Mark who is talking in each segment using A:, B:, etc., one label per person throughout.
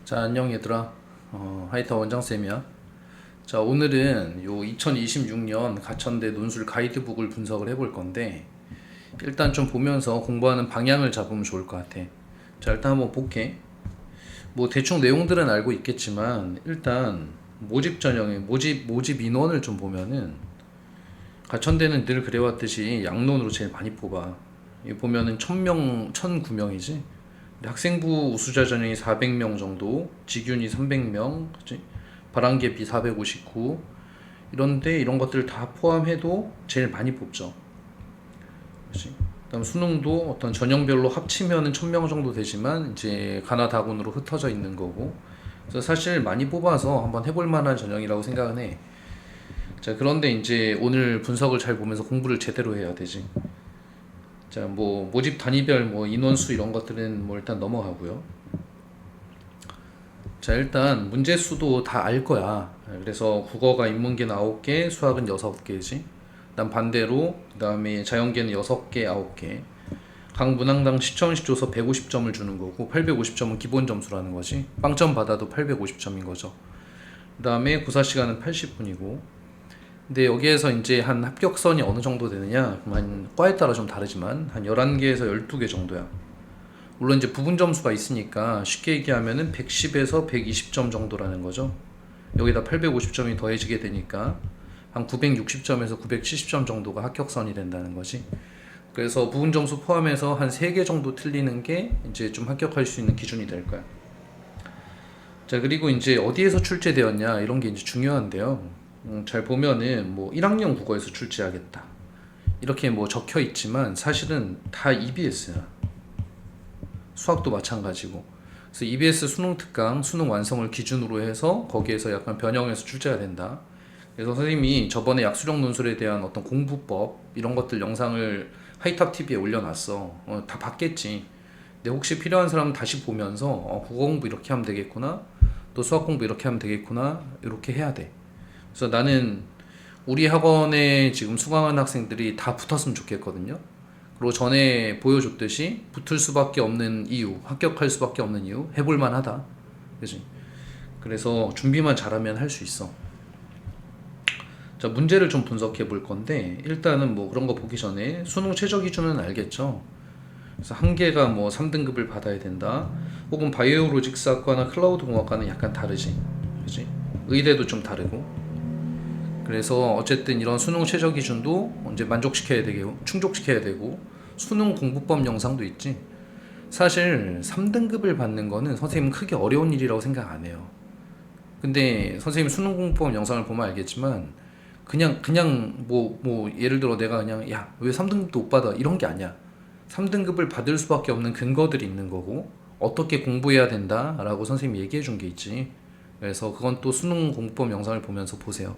A: 자, 안녕 얘들아. 하이터 원장쌤이야. 자, 오늘은 요 2026년 가천대 논술 가이드북을 분석을 해볼 건데, 일단 좀 보면서 공부하는 방향을 잡으면 좋을 것 같아. 자, 일단 한번 볼게. 뭐 대충 내용들은 알고 있겠지만, 일단 모집 전형의 모집 인원을 좀 보면은, 가천대는 늘 그래왔듯이 양론으로 제일 많이 뽑아. 이 보면은 1000명, 1009명이지. 학생부 우수자 전형이 400명 정도, 직윤이 300명, 그치? 바람개비 459. 이런데 이런 것들 다 포함해도 제일 많이 뽑죠. 그치? 그다음 수능도 어떤 전형별로 합치면은 1000명 정도 되지만 이제 가나다군으로 흩어져 있는 거고. 그래서 사실 많이 뽑아서 한번 해볼 만한 전형이라고 생각은 해. 자, 그런데 이제 오늘 분석을 잘 보면서 공부를 제대로 해야 되지. 자, 뭐 모집 단위별 뭐 인원수 이런 것들은 뭐 일단 넘어가고요. 자, 일단 문제 수도 다 알 거야. 그래서 국어가 인문계는 9개, 수학은 6개지. 그다음 반대로 그다음에 자연계는 6개, 9개. 각 문항당 시청식 줘서 150점을 주는 거고 850점은 기본 점수라는 거지. 빵점 받아도 850점인 거죠. 그다음에 고사 시간은 80분이고. 근데 여기에서 이제 한 합격선이 어느 정도 되느냐? 그럼 한 과에 따라 좀 다르지만 한 11개에서 12개 정도야. 물론 이제 부분 점수가 있으니까 쉽게 얘기하면은 110에서 120점 정도라는 거죠. 여기다 850점이 더해지게 되니까 한 960점에서 970점 정도가 합격선이 된다는 거지. 그래서 부분 점수 포함해서 한 3개 정도 틀리는 게 이제 좀 합격할 수 있는 기준이 될 거야. 자, 그리고 이제 어디에서 출제되었냐 이런 게 이제 중요한데요. 잘 보면은 뭐 1학년 국어에서 출제하겠다 이렇게 뭐 적혀 있지만 사실은 다 EBS야. 수학도 마찬가지고. 그래서 EBS 수능 특강, 수능 완성을 기준으로 해서 거기에서 약간 변형해서 출제가 된다. 그래서 선생님이 저번에 약수령 논술에 대한 어떤 공부법 이런 것들 영상을 하이탑 TV에 올려놨어. 다 봤겠지. 근데 혹시 필요한 사람은 다시 보면서 국어 공부 이렇게 하면 되겠구나. 또 수학 공부 이렇게 하면 되겠구나. 이렇게 해야 돼. 그래서 나는 우리 학원에 지금 수강하는 학생들이 다 붙었으면 좋겠거든요. 그리고 전에 보여줬듯이 붙을 수밖에 없는 이유, 합격할 수밖에 없는 이유, 해볼만 하다. 그지? 그래서 준비만 잘하면 할 수 있어. 자, 문제를 좀 분석해 볼 건데, 일단은 뭐 그런 거 보기 전에 수능 최저 기준은 알겠죠? 그래서 한 개가 뭐 3등급을 받아야 된다. 혹은 바이오로직스학과나 클라우드 공학과는 약간 다르지. 그지? 의대도 좀 다르고. 그래서 어쨌든 이런 수능 최저 기준도 이제 만족시켜야 되고 충족시켜야 되고 수능 공부법 영상도 있지. 사실 3등급을 받는 거는 선생님 크게 어려운 일이라고 생각 안 해요. 근데 선생님 수능 공부법 영상을 보면 알겠지만 그냥 뭐 예를 들어 내가 그냥 야 왜 3등급도 못 받아 이런 게 아니야. 3등급을 받을 수밖에 없는 근거들이 있는 거고 어떻게 공부해야 된다라고 선생님이 얘기해 준 게 있지. 그래서 그건 또 수능 공부법 영상을 보면서 보세요.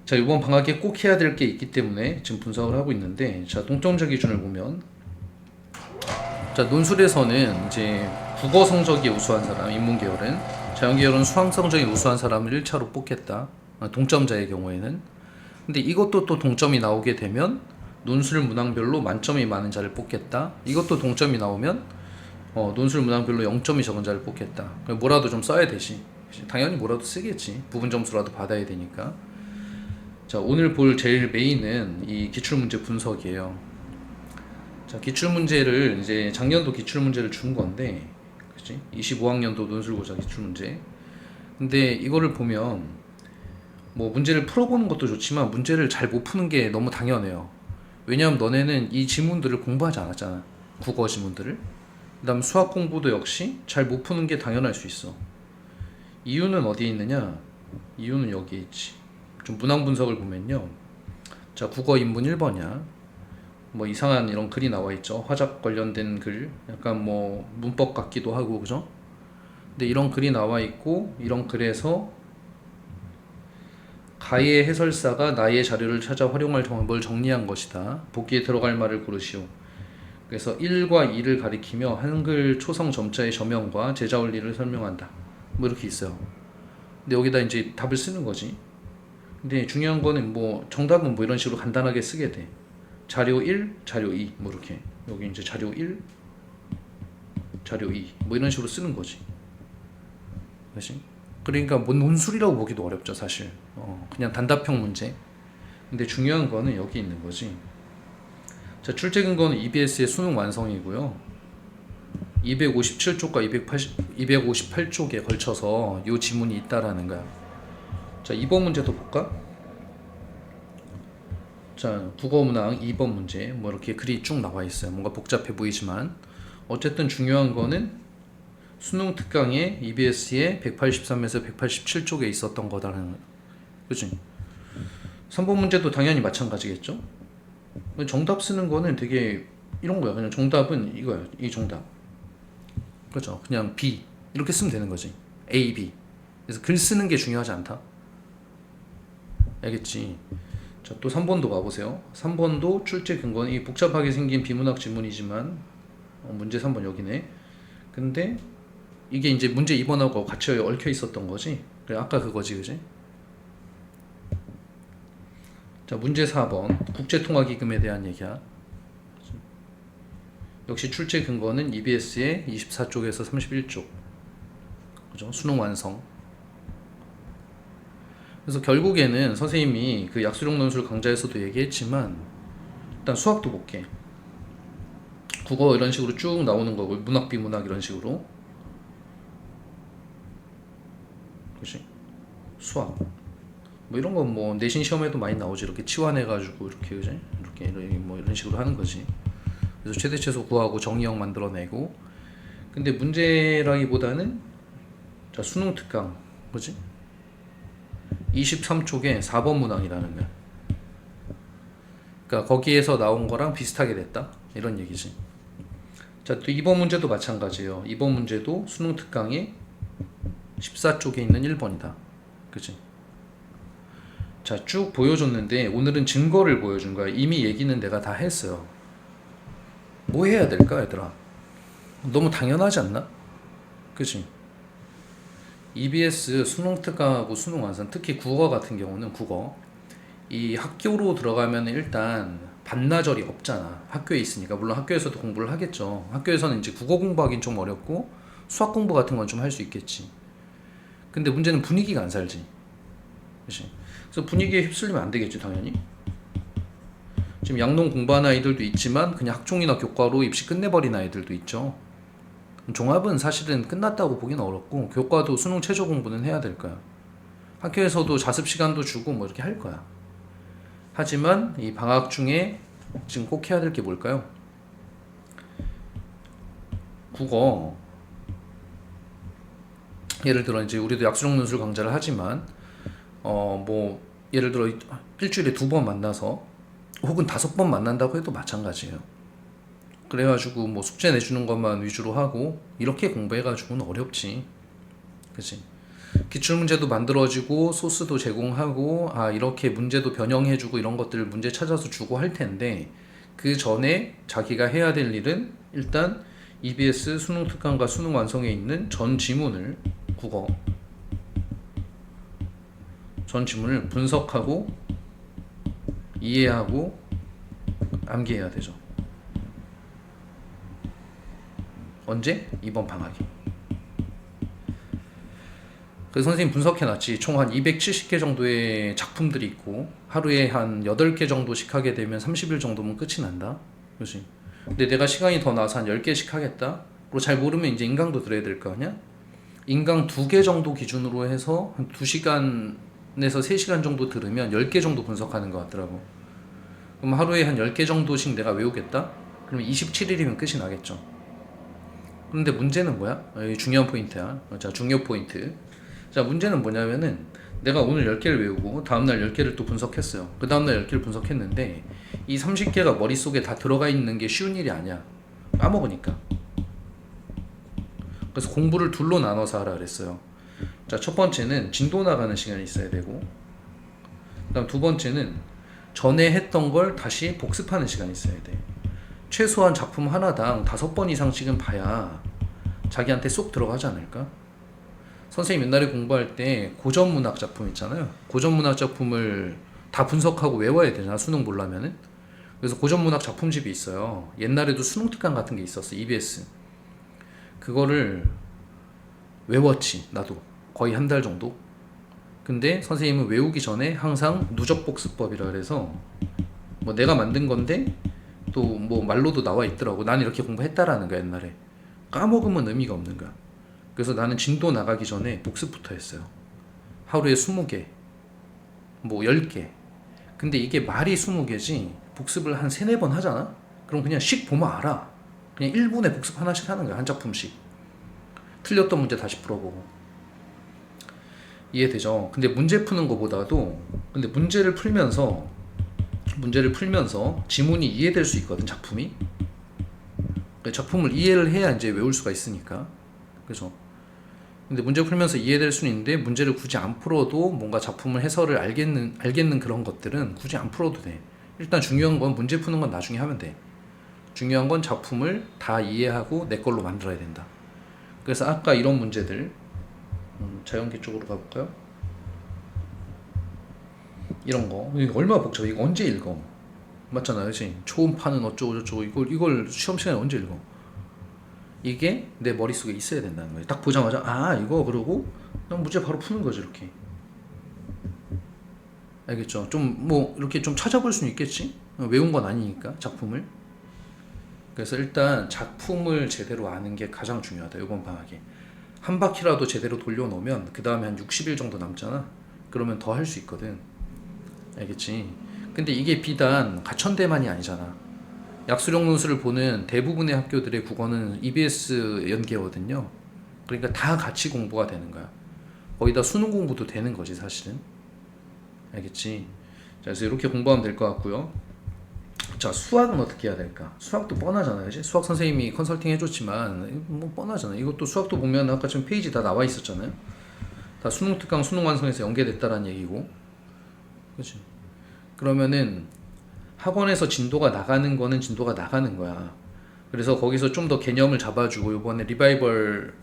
A: 자, 이번 방학에 꼭 해야 될 게 있기 때문에 지금 분석을 하고 있는데, 자, 동점자 기준을 보면, 자, 논술에서는 이제 국어 성적이 우수한 사람, 인문계열은, 자연계열은 수학 성적이 우수한 사람을 1차로 뽑겠다. 동점자의 경우에는. 근데 이것도 또 동점이 나오게 되면, 논술 문항별로 만점이 많은 자를 뽑겠다. 이것도 동점이 나오면, 논술 문항별로 0점이 적은 자를 뽑겠다. 뭐라도 좀 써야 되지. 당연히 뭐라도 쓰겠지. 부분 점수라도 받아야 되니까. 자, 오늘 볼 제일 메인은 이 기출문제 분석이에요. 자, 기출문제를 이제 작년도 기출문제를 준 건데, 그치? 25학년도 논술고사 기출문제. 근데 이거를 보면 뭐 문제를 풀어보는 것도 좋지만 문제를 잘 못 푸는 게 너무 당연해요. 왜냐하면 너네는 이 지문들을 공부하지 않았잖아. 국어 지문들을. 그다음 수학 공부도 역시 잘 못 푸는 게 당연할 수 있어. 이유는 어디에 있느냐? 이유는 여기에 있지. 좀 문항 분석을 보면요. 자, 국어 인문 1번이야. 뭐 이상한 이런 글이 나와 있죠. 화작 관련된 글. 약간 뭐 문법 같기도 하고, 그죠? 근데 이런 글이 나와 있고, 이런 글에서 가의 해설사가 나의 자료를 찾아 활용할 방법을 정리한 것이다. 보기에 들어갈 말을 고르시오. 그래서 1과 2를 가리키며 한글 초성 점자의 저명과 제자 원리를 설명한다. 뭐 이렇게 있어요. 근데 여기다 이제 답을 쓰는 거지. 근데 중요한 거는 뭐 정답은 뭐 이런 식으로 간단하게 쓰게 돼. 자료 1, 자료 2, 뭐 이렇게. 여기 이제 자료 1, 자료 2 뭐 이런 식으로 쓰는 거지. 그렇지? 그러니까 뭔 논술이라고 보기도 어렵죠 사실. 그냥 단답형 문제. 근데 중요한 거는 여기 있는 거지. 자, 출제 근거는 EBS의 수능 완성이고요. 257쪽과 258쪽에 걸쳐서 이 지문이 있다라는 거야. 자, 2번 문제도 볼까? 자, 국어문항 2번 문제 뭐 이렇게 글이 쭉 나와 있어요. 뭔가 복잡해 보이지만 어쨌든 중요한 거는 수능 특강에 EBS에 183에서 187쪽에 있었던 거다라는 거야. 그치? 3번 문제도 당연히 마찬가지겠죠? 정답 쓰는 거는 되게 이런 거야. 그냥 정답은 이거야. 이 정답. 그렇죠. 그냥 B 이렇게 쓰면 되는 거지. A, B. 그래서 글 쓰는 게 중요하지 않다. 알겠지? 자, 또 3번도 봐보세요. 3번도 출제 근거는 이 복잡하게 생긴 비문학 지문이지만 문제 3번 여기네. 근데 이게 이제 문제 2번하고 같이 얽혀 있었던 거지. 그래, 아까 그거지, 그지? 자, 문제 4번 국제통화기금에 대한 얘기야. 역시 출제 근거는 EBS의 24쪽에서 31쪽. 그죠? 수능 완성. 그래서 결국에는 선생님이 그 약수령 논술 강좌에서도 얘기했지만 일단 수학도 볼게. 국어 이런 식으로 쭉 나오는 거고 문학 비문학 이런 식으로. 그렇지? 수학. 뭐 이런 건 뭐 내신 시험에도 많이 나오지. 이렇게 치환해가지고 이렇게 그지? 이렇게 뭐 이런 식으로 하는 거지. 그래서 최대 최소 구하고 정의형 만들어내고. 근데 문제라기보다는 자, 수능 특강, 그지? 23쪽에 4번 문항이라는 거야. 그러니까 거기에서 나온 거랑 비슷하게 됐다 이런 얘기지. 자, 또 2번 문제도 마찬가지예요. 2번 문제도 수능 특강에 14쪽에 있는 1번이다. 그치? 자, 쭉 보여줬는데 오늘은 증거를 보여준 거야. 이미 얘기는 내가 다 했어요. 뭐 해야 될까, 얘들아? 너무 당연하지 않나? 그치? EBS 수능 특강하고 수능 완성, 특히 국어 같은 경우는 국어. 이 학교로 들어가면 일단 반나절이 없잖아. 학교에 있으니까. 물론 학교에서도 공부를 하겠죠. 학교에서는 이제 국어 공부하기는 좀 어렵고 수학 공부 같은 건 좀 할 수 있겠지. 근데 문제는 분위기가 안 살지. 그치? 그래서 분위기에 휩쓸리면 안 되겠지, 당연히. 지금 양농 공부하는 아이들도 있지만 그냥 학종이나 교과로 입시 끝내버린 아이들도 있죠. 종합은 사실은 끝났다고 보기는 어렵고 교과도 수능 최저 공부는 해야 될 거야. 학교에서도 자습 시간도 주고 뭐 이렇게 할 거야. 하지만 이 방학 중에 지금 꼭 해야 될 게 뭘까요? 국어. 예를 들어 이제 우리도 약수령 논술 강좌를 하지만 뭐 예를 들어 일주일에 2번 만나서 혹은 5번 만난다고 해도 마찬가지예요. 그래가지고 뭐 숙제 내주는 것만 위주로 하고 이렇게 공부해가지고는 어렵지. 그치? 기출문제도 만들어지고 소스도 제공하고 이렇게 문제도 변형해주고 이런 것들을 문제 찾아서 주고 할 텐데 그 전에 자기가 해야 될 일은 일단 EBS 수능 특강과 수능 완성에 있는 전 지문을 국어 전 지문을 분석하고 이해하고 암기해야 되죠. 언제? 이번 방학에. 그래서 선생님 분석해놨지. 총 한 270개 정도의 작품들이 있고 하루에 한 8개 정도씩 하게 되면 30일 정도면 끝이 난다. 그렇지? 근데 내가 시간이 더 나서 한 10개씩 하겠다. 그리고 잘 모르면 이제 인강도 들어야 될 거 아니야? 인강 2개 정도 기준으로 해서 한 2시간에서 3시간 정도 들으면 10개 정도 분석하는 것 같더라고. 그럼 하루에 한 10개 정도씩 내가 외우겠다? 그러면 27일이면 끝이 나겠죠. 그런데 문제는 뭐야? 여기 중요한 포인트야. 자, 중요 포인트. 자, 문제는 뭐냐면은 내가 오늘 10개를 외우고 다음날 10개를 또 분석했어요. 그 다음날 10개를 분석했는데 이 30개가 머릿속에 다 들어가 있는 게 쉬운 일이 아니야. 까먹으니까. 그래서 공부를 둘로 나눠서 하라 그랬어요. 자, 첫 번째는 진도 나가는 시간이 있어야 되고 그 다음 두 번째는 전에 했던 걸 다시 복습하는 시간이 있어야 돼. 최소한 작품 하나당 5번 이상씩은 봐야 자기한테 쏙 들어가지 않을까? 선생님 옛날에 공부할 때 고전문학 작품 있잖아요. 고전문학 작품을 다 분석하고 외워야 되잖아, 수능 보려면은. 그래서 고전문학 작품집이 있어요. 옛날에도 수능 특강 같은 게 있었어, EBS. 그거를 외웠지. 나도 거의 한 달 정도. 근데 선생님은 외우기 전에 항상 누적 복습법이라 그래서 뭐 내가 만든 건데 또 뭐 말로도 나와 있더라고. 난 이렇게 공부했다라는 거야 옛날에. 까먹으면 의미가 없는 거야. 그래서 나는 진도 나가기 전에 복습부터 했어요. 하루에 20개, 뭐 10개. 근데 이게 말이 20개지 복습을 한 3, 4번 하잖아? 그럼 그냥 씩 보면 알아. 그냥 1분에 복습 하나씩 하는 거야. 한 작품씩. 틀렸던 문제 다시 풀어보고. 이해되죠? 근데 문제 푸는 거보다도 근데 문제를 풀면서 지문이 이해될 수 있거든, 작품이. 작품을 이해를 해야 이제 외울 수가 있으니까. 그죠? 근데 문제 풀면서 이해될 수는 있는데 문제를 굳이 안 풀어도 뭔가 작품을 해설을 알겠는 그런 것들은 굳이 안 풀어도 돼. 일단 중요한 건 문제 푸는 건 나중에 하면 돼. 중요한 건 작품을 다 이해하고 내 걸로 만들어야 된다. 그래서 아까 이런 문제들 자연계 쪽으로 가볼까요? 이런 거 이거 얼마나 복잡해. 이거 언제 읽어? 맞잖아요, 그치? 초음파는 어쩌고 저쩌고 이걸 시험 시간에 언제 읽어? 이게 내 머릿속에 있어야 된다는 거예요. 딱 보자마자 아 이거 그러고 난 문제 바로 푸는 거지 이렇게. 알겠죠? 좀 뭐 이렇게 좀 찾아볼 수는 있겠지? 외운 건 아니니까 작품을. 그래서 일단 작품을 제대로 아는 게 가장 중요하다. 이번 방학에 한 바퀴라도 제대로 돌려놓으면 그 다음에 한 60일 정도 남잖아. 그러면 더 할 수 있거든. 알겠지? 근데 이게 비단 가천대만이 아니잖아. 약수령 논술을 보는 대부분의 학교들의 국어는 EBS 연계거든요. 그러니까 다 같이 공부가 되는 거야. 거기다 수능 공부도 되는 거지 사실은. 알겠지? 자, 그래서 이렇게 공부하면 될 것 같고요. 자, 수학은 어떻게 해야 될까? 수학도 뻔하잖아요, 그치? 수학 선생님이 컨설팅 해줬지만 뭐 뻔하잖아. 이것도 수학도 보면 아까 지금 페이지 다 나와 있었잖아요. 다 수능 특강, 수능 완성에서 연계됐다라는 얘기고, 그렇지? 그러면은 학원에서 진도가 나가는 거는 진도가 나가는 거야. 그래서 거기서 좀 더 개념을 잡아주고 이번에 리바이벌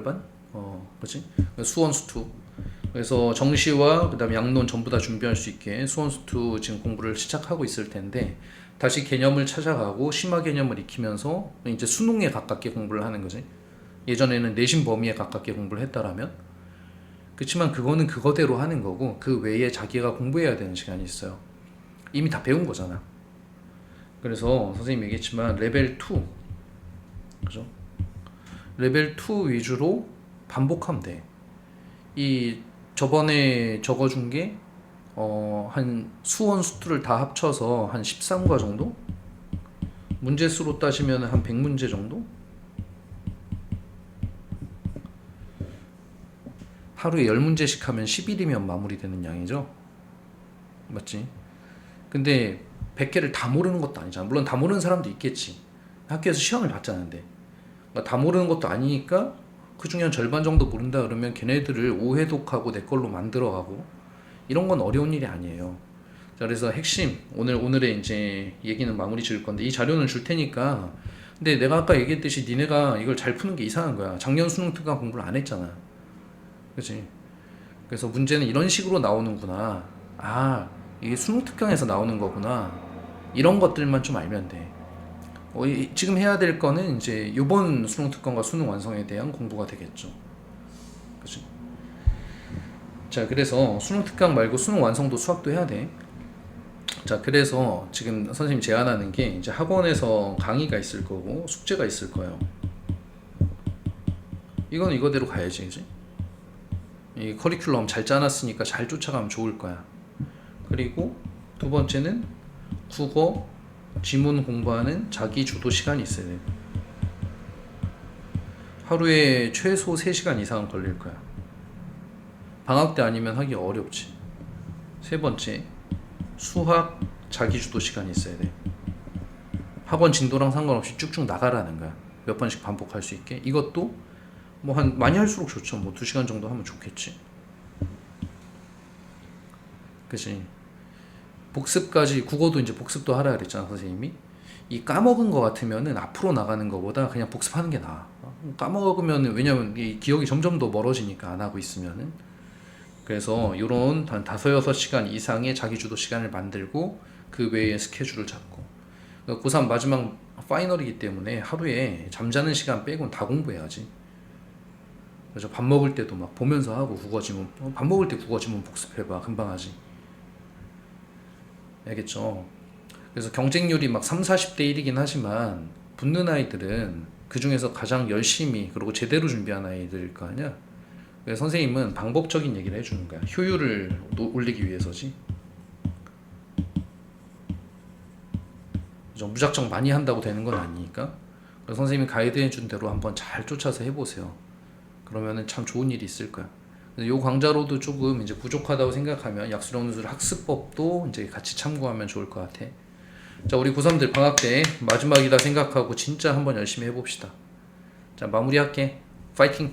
A: 반? 그렇지? 수원 수투. 그래서 정시와 그다음에 양론 전부 다 준비할 수 있게 수원 수투 지금 공부를 시작하고 있을 텐데 다시 개념을 찾아가고 심화 개념을 익히면서 이제 수능에 가깝게 공부를 하는 거지. 예전에는 내신 범위에 가깝게 공부를 했다라면. 그렇지만 그거는 그거대로 하는 거고 그 외에 자기가 공부해야 되는 시간이 있어요. 이미 다 배운 거잖아. 그래서 선생님이 얘기했지만 레벨 2, 그죠? 레벨 2 위주로 반복하면 돼. 이 저번에 적어준 게 한 수원 수투를 다 합쳐서 한 13과 정도? 문제수로 따지면 한 100문제 정도? 하루에 10문제씩 하면 10일이면 마무리되는 양이죠. 맞지? 근데 100개를 다 모르는 것도 아니잖아. 물론 다 모르는 사람도 있겠지. 학교에서 시험을 봤자는데. 그러니까 다 모르는 것도 아니니까 그 중에 한 절반 정도 모른다 그러면 걔네들을 오해독하고 내 걸로 만들어가고 이런 건 어려운 일이 아니에요. 자, 그래서 핵심 오늘의 이제 얘기는 마무리 지을 건데 이 자료는 줄 테니까. 근데 내가 아까 얘기했듯이 니네가 이걸 잘 푸는 게 이상한 거야. 작년 수능 특강 공부를 안 했잖아. 그치? 그래서 문제는 이런 식으로 나오는구나. 아, 이게 수능 특강에서 나오는 거구나. 이런 것들만 좀 알면 돼. 지금 해야 될 거는 이제 요번 수능 특강과 수능 완성에 대한 공부가 되겠죠. 그치? 자, 그래서 수능 특강 말고 수능 완성도 수학도 해야 돼. 자, 그래서 지금 선생님 제안하는 게 이제 학원에서 강의가 있을 거고 숙제가 있을 거예요. 이건 이거대로 가야지, 그치? 이 커리큘럼 잘 짜놨으니까 잘 쫓아가면 좋을 거야. 그리고 두 번째는 국어 지문 공부하는 자기 주도 시간이 있어야 돼. 하루에 최소 3시간 이상은 걸릴 거야. 방학 때 아니면 하기 어렵지. 세 번째, 수학 자기 주도 시간이 있어야 돼. 학원 진도랑 상관없이 쭉쭉 나가라는 거야. 몇 번씩 반복할 수 있게. 이것도 뭐 많이 할수록 좋죠. 뭐 2시간 정도 하면 좋겠지. 그치? 복습까지, 국어도 이제 복습도 하라 그랬잖아 선생님이. 이 까먹은 거 같으면은 앞으로 나가는 거보다 그냥 복습하는 게 나아. 까먹으면, 왜냐면 이 기억이 점점 더 멀어지니까 안 하고 있으면은. 그래서 요런 한 5-6시간 이상의 자기주도 시간을 만들고 그 외에 스케줄을 잡고, 고3 마지막 파이널이기 때문에 하루에 잠자는 시간 빼고는 다 공부해야지. 그래서 밥 먹을 때도 막 보면서 하고 국어 지문 밥 먹을 때 국어 지문 복습해봐. 금방 하지. 알겠죠? 그래서 경쟁률이 막 3, 40대 1이긴 하지만 붙는 아이들은 그 중에서 가장 열심히 그리고 제대로 준비한 아이들일 거 아니야? 그래서 선생님은 방법적인 얘기를 해주는 거야. 효율을 올리기 위해서지. 그죠? 무작정 많이 한다고 되는 건 아니니까. 그래서 선생님이 가이드해 준 대로 한번 잘 쫓아서 해보세요. 그러면은 참 좋은 일이 있을 거야. 요 강좌로도 조금 이제 부족하다고 생각하면 약수령 논술 학습법도 이제 같이 참고하면 좋을 것 같아. 자, 우리 고3들 방학 때 마지막이다 생각하고 진짜 한번 열심히 해봅시다. 자, 마무리할게. 파이팅!